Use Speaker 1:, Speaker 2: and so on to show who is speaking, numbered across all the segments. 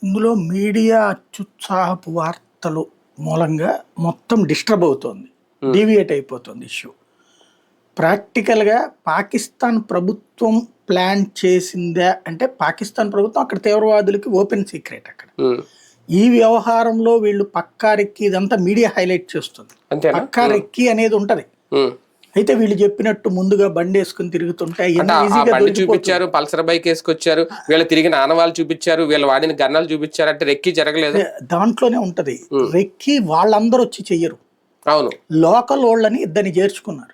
Speaker 1: ఇందులో మీడియా అత్యుత్సాహపు వార్తలు మూలంగా మొత్తం డిస్టర్బ్ అవుతోంది, డీవియేట్ అయిపోతుంది ఇష్యూ. ప్రాక్టికల్గా పాకిస్తాన్ ప్రభుత్వం ప్లాన్ చేసిందా అంటే పాకిస్తాన్ ప్రభుత్వం అక్కడ తీవ్రవాదులకి ఓపెన్ సీక్రెట్ అక్కడ. ఈ వ్యవహారంలో వీళ్ళు పక్కా రెక్కి ఇదంతా మీడియా హైలైట్ చేస్తుంది. పక్కా రెక్కి అనేది ఉంటది. అయితే వీళ్ళు చెప్పినట్టు ముందుగా బండి వేసుకుని తిరుగుతుంటే
Speaker 2: చూపించారు, పల్సర్ బైక్ వేసుకొచ్చారు, వీళ్ళు తిరిగిన ఆనవాళ్ళు చూపించారు, వీళ్ళు వాడిన గన్నాలు చూపించారు అంటే రెక్కి జరగలేదు.
Speaker 1: దాంట్లోనే ఉంటది రెక్కి. వాళ్ళందరూ వచ్చి చెయ్యరు.
Speaker 2: అవును,
Speaker 1: లోకల్ వాళ్ళని ఇద్దరిని చేర్చుకున్నారు.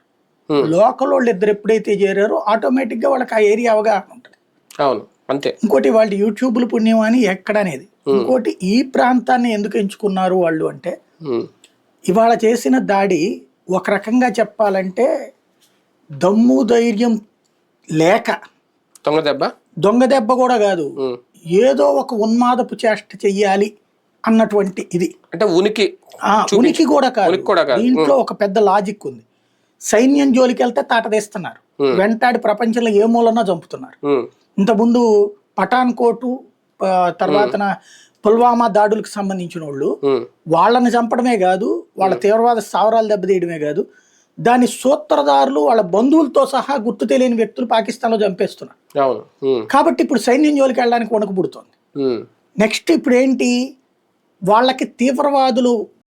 Speaker 1: లోకల్ వాళ్ళు ఇద్దరు ఎప్పుడైతే చేరారో ఆటోమేటిక్ గా వాళ్ళకి ఆ ఏరియా అవగాహన ఉంటుంది.
Speaker 2: అవును, అంతే.
Speaker 1: ఇంకోటి వాళ్ళ యూట్యూబ్లు పుణ్యం అని ఎక్కడనేది. ఇంకోటి ఈ ప్రాంతాన్ని ఎందుకు ఎంచుకున్నారు వాళ్ళు అంటే ఇవాళ చేసిన దాడి ఒక రకంగా చెప్పాలంటే దమ్ము ధైర్యం లేక దొంగ దెబ్బ కూడా కాదు, ఏదో ఒక ఉన్మాదపు చేష్ట చెయ్యాలి అన్నటువంటి ఇది.
Speaker 2: అంటే ఉనికి
Speaker 1: కూడా కాదు. దీంట్లో ఒక పెద్ద లాజిక్ ఉంది. సైన్యం జోలికి వెళ్తే తాటదేస్తున్నారు, వెంటాడి ప్రపంచంలో ఏ మూలన్నా చంపుతున్నారు. ఇంతకుముందు పఠాన్ కోటు తర్వాత పుల్వామా దాడులకు సంబంధించిన వాళ్ళు వాళ్ళని చంపడమే కాదు, వాళ్ళ తీవ్రవాద స్థావరాలు దెబ్బతీయడమే కాదు, దాని సూత్రధారులు వాళ్ళ బంధువులతో సహా గుర్తు తెలియని వ్యక్తులు పాకిస్తాన్లో చంపేస్తున్నారు. కాబట్టి ఇప్పుడు సైన్యం జోలికి వెళ్ళడానికి వణుకు పుడుతోంది. నెక్స్ట్ ఇప్పుడు ఏంటి, వాళ్ళకి తీవ్రవాదులు